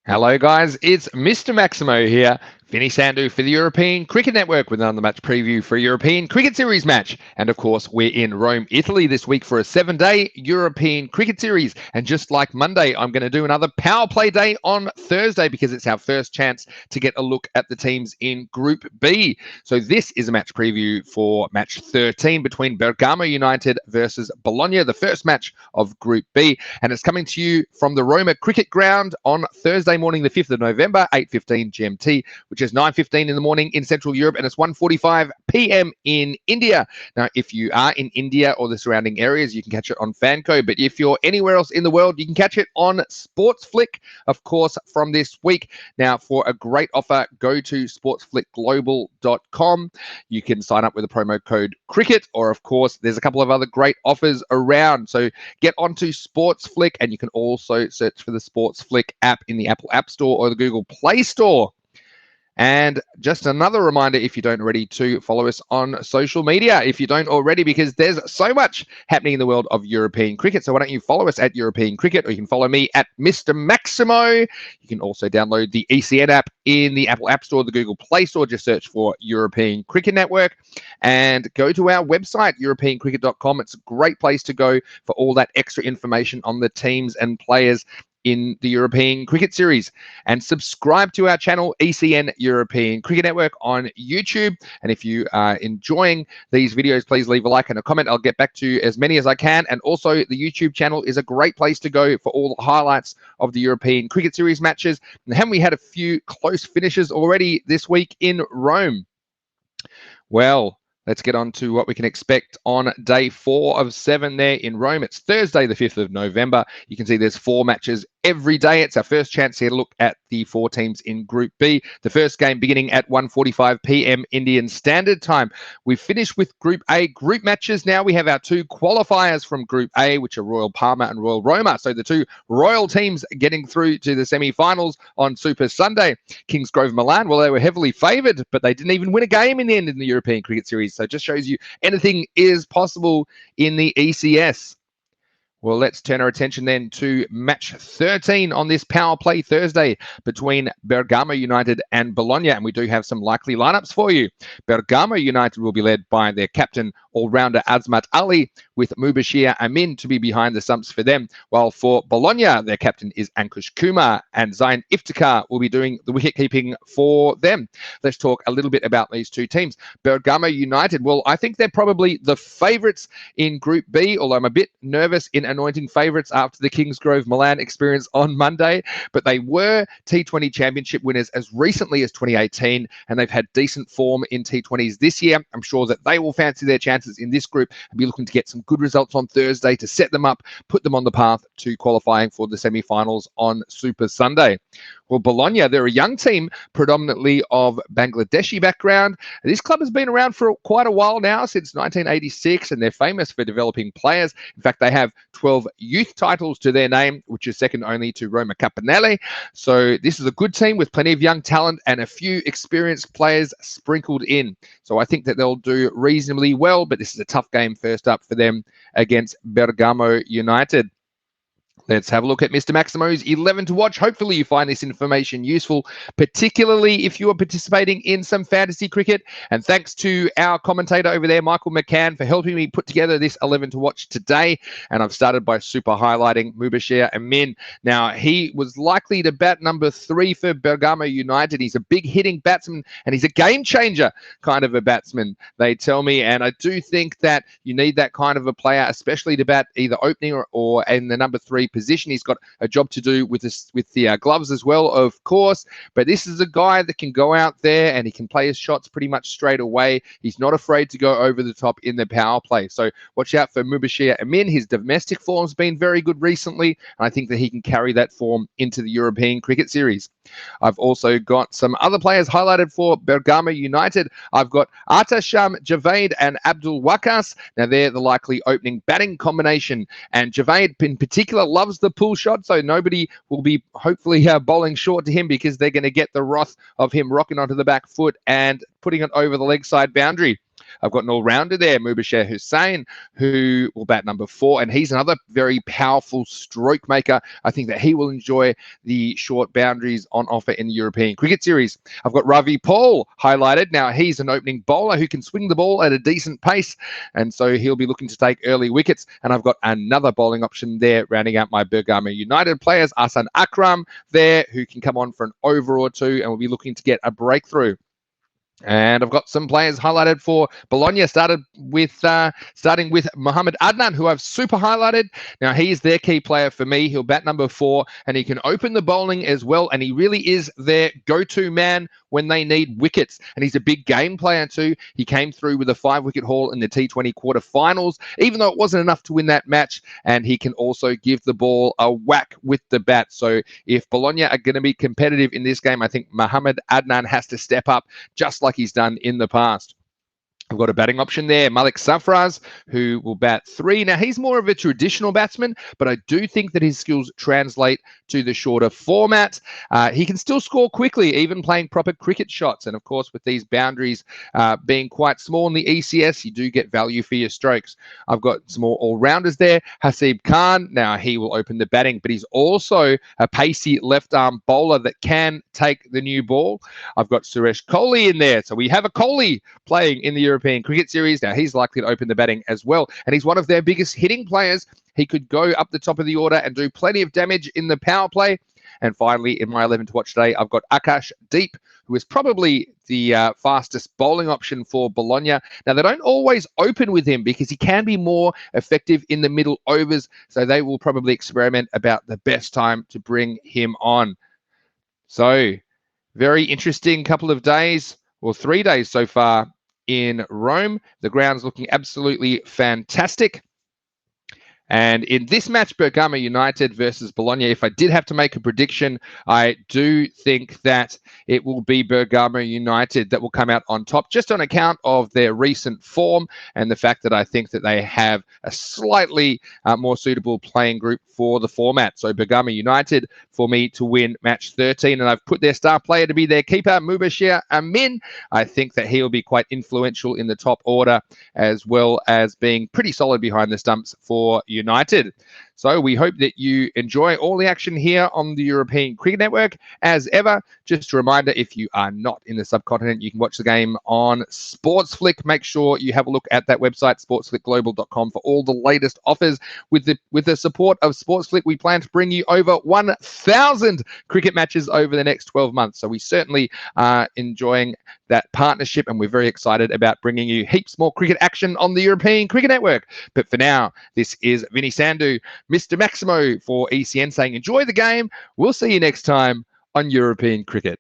Hello guys, it's Mr. Maximo here, Vinny Sandu for the European Cricket Network with another match preview for a European Cricket Series match. And of course, we're in Rome, Italy this week for a 7-day European Cricket Series. And just like Monday, I'm going to do another Power Play day on Thursday because it's our first chance to get a look at the teams in Group B. So this is a match preview for match 13 between Bergamo United versus Bologna, the first match of Group B. And it's coming to you from the Roma Cricket Ground on Thursday morning, the 5th of November, 8:15 GMT, which is 9:15 in the morning in Central Europe, and it's 1:45 p.m. in India. Now, if you are in India or the surrounding areas, you can catch it on Fanco, but if you're anywhere else in the world, you can catch it on Sportsflick, of course, from this week. Now, for a great offer, go to sportsflickglobal.com. You can sign up with the promo code CRICKET, or of course, there's a couple of other great offers around. So get onto Sportsflick, and you can also search for the Sportsflick app in the Apple App Store or the Google Play Store. And just another reminder, if you don't already, to follow us on social media, if you don't already, because there's so much happening in the world of European cricket. So why don't you follow us at European Cricket, or you can follow me at Mr. Maximo. You can also download the ECN app in the Apple App Store, the Google Play Store. Just search for European Cricket Network and go to our website, europeancricket.com. It's a great place to go for all that extra information on the teams and players in the European Cricket Series. And subscribe to our channel, ECN European Cricket Network, on YouTube. And if you are enjoying these videos, please leave a like and a comment. I'll get back to as many as I can. And also, the YouTube channel is a great place to go for all the highlights of the European Cricket Series matches. And haven't we had a few close finishes already this week in Rome? Well, let's get on to what we can expect on day 4 of 7 there in Rome. It's Thursday, the 5th of November. You can see there's 4 matches every day. It's our first chance here to look at the 4 teams in Group B. The first game beginning at 1:45 p.m. Indian Standard Time. We've finished with Group A group matches. Now we have our 2 qualifiers from Group A, which are Royal Parma and Royal Roma. So the 2 Royal teams getting through to the semi-finals on Super Sunday. Kingsgrove Milan, well, they were heavily favoured, but they didn't even win a game in the end in the European Cricket Series. So it just shows you anything is possible in the ECS. Well, let's turn our attention then to match 13 on this Power Play Thursday between Bergamo United and Bologna. And we do have some likely lineups for you. Bergamo United will be led by their captain, all-rounder Azmat Ali, with Mubashir Amin to be behind the stumps for them. While for Bologna, their captain is Ankush Kumar, and Zain Iftikhar will be doing the wicket-keeping for them. Let's talk a little bit about these 2 teams. Bergamo United, well, I think they're probably the favourites in Group B, although I'm a bit nervous in anointing favourites after the Kingsgrove Milan experience on Monday, but they were T20 Championship winners as recently as 2018, and they've had decent form in T20s this year. I'm sure that they will fancy their chances in this group and be looking to get some good results on Thursday to set them up, put them on the path to qualifying for the semi-finals on Super Sunday. Well, Bologna, they're a young team, predominantly of Bangladeshi background. This club has been around for quite a while now, since 1986, and they're famous for developing players. In fact, they have 12 youth titles to their name, which is second only to Roma Campanelli. So this is a good team with plenty of young talent and a few experienced players sprinkled in. So I think that they'll do reasonably well, but this is a tough game first up for them against Bergamo United. Let's have a look at Mr. Maximo's 11 to watch. Hopefully you find this information useful, particularly if you are participating in some fantasy cricket. And thanks to our commentator over there, Michael McCann, for helping me put together this 11 to watch today. And I've started by super highlighting Mubashir Amin. Now, he was likely to bat number 3 for Bergamo United. He's a big hitting batsman, and he's a game changer kind of a batsman, they tell me. And I do think that you need that kind of a player, especially to bat either opening or in the number 3 position. He's got a job to do with the gloves as well, of course, but this is a guy that can go out there and he can play his shots pretty much straight away. He's not afraid to go over the top in the power play. So watch out for Mubashir Amin. His domestic form's been very good recently, and I think that he can carry that form into the European Cricket Series. I've also got some other players highlighted for Bergamo United. I've got Atasham Javed and Abdul Wakas. Now they're the likely opening batting combination, and Javed in particular loves the pull shot, so nobody will be hopefully bowling short to him, because they're going to get the wrath of him rocking onto the back foot and putting it over the leg side boundary. I've got an all-rounder there, Mubashir Hussain, who will bat number 4, and he's another very powerful stroke maker. I think that he will enjoy the short boundaries on offer in the European Cricket Series. I've got Ravi Paul highlighted. Now, he's an opening bowler who can swing the ball at a decent pace, and so he'll be looking to take early wickets. And I've got another bowling option there, rounding out my Bergamo United players, Ahsan Akram there, who can come on for an over or two, and will be looking to get a breakthrough. And I've got some players highlighted for Bologna, starting with Mohamed Adnan, who I've super highlighted. Now, he's their key player for me. He'll bat number 4, and he can open the bowling as well, and he really is their go-to man when they need wickets. And he's a big game player too. He came through with a 5-wicket haul in the T20 quarterfinals, even though it wasn't enough to win that match, and he can also give the ball a whack with the bat. So if Bologna are going to be competitive in this game, I think Mohamed Adnan has to step up, just like he's done in the past. I've got a batting option there, Malik Safraz, who will bat 3. Now, he's more of a traditional batsman, but I do think that his skills translate to the shorter format. He can still score quickly, even playing proper cricket shots. And, of course, with these boundaries being quite small in the ECS, you do get value for your strokes. I've got some more all-rounders there. Hasib Khan, now he will open the batting, but he's also a pacey left-arm bowler that can take the new ball. I've got Suresh Kohli in there. So we have a Kohli playing in the European Cricket Series. Now, he's likely to open the batting as well, and he's one of their biggest hitting players. He could go up the top of the order and do plenty of damage in the power play. And finally, in my 11 to watch today, I've got Akash Deep, who is probably the fastest bowling option for Bologna. Now, they don't always open with him because he can be more effective in the middle overs, so they will probably experiment about the best time to bring him on. So, very interesting couple of days, or 3 days so far in Rome. The ground's looking absolutely fantastic. And in this match, Bergamo United versus Bologna, if I did have to make a prediction, I do think that it will be Bergamo United that will come out on top, just on account of their recent form and the fact that I think that they have a slightly more suitable playing group for the format. So Bergamo United for me to win match 13, and I've put their star player to be their keeper, Mubashir Amin. I think that he will be quite influential in the top order, as well as being pretty solid behind the stumps for United. So we hope that you enjoy all the action here on the European Cricket Network. As ever, just a reminder, if you are not in the subcontinent, you can watch the game on SportsFlick. Make sure you have a look at that website, sportsflickglobal.com, for all the latest offers. With the support of SportsFlick, we plan to bring you over 1,000 cricket matches over the next 12 months. So we certainly are enjoying that partnership, and we're very excited about bringing you heaps more cricket action on the European Cricket Network. But for now, this is Vinny Sandhu, Mr. Maximo for ECN, saying enjoy the game. We'll see you next time on European Cricket.